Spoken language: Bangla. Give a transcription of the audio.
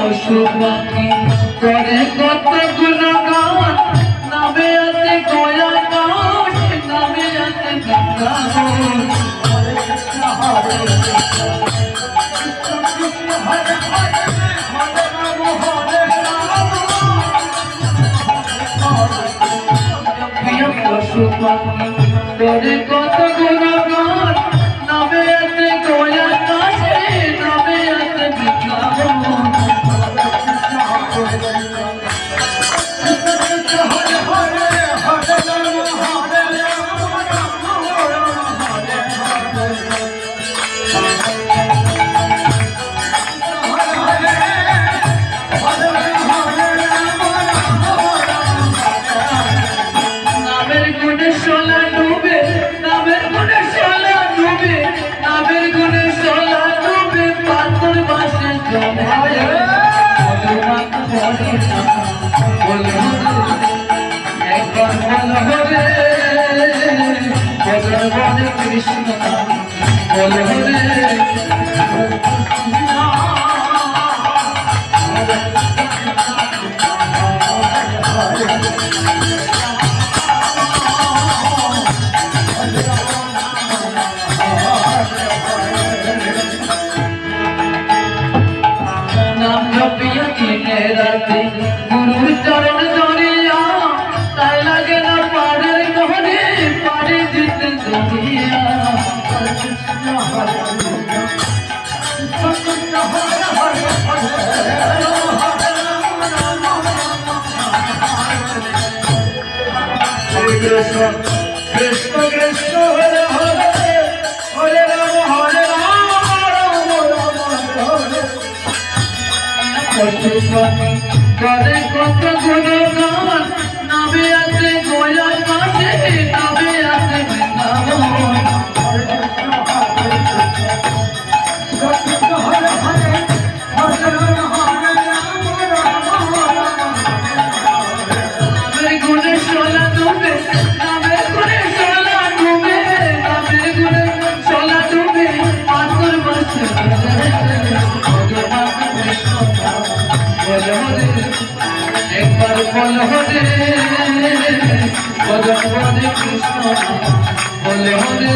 পশুপাখি করে কত গুণগান নামে আছে গয়া গান নামে আছে বৃন্দাবন পশুপাখি করে কত গুণগান নামে আছে গয়া গান নামে আছে বৃন্দাবন কৃষ্ণ বলে নাম জপিয়া দিনে রাতে গুরুর চরণ ধরিয়া তাই লাগে না পাড়ের ঘরে পাড়ে দিতে ধরিয়া কৃষ্ণ কৃষ্ণ কৃষ্ণ হরে হরে হরে রাম হরে রাম রাম রাম হরে পশুপাখি করে কত গুণগান নামে আছে গয়া কাছে নামে আছে বৃন্দাবন নামের গুণে সোলা ডুবে নামের গুণে সোলা ডুবে নামের গুণে সোলা ডুবে পাথর বসে ভগবান কৃষ্ণ বলে হরে একবার বলে হরে ভগবান কৃষ্ণ বলে হরে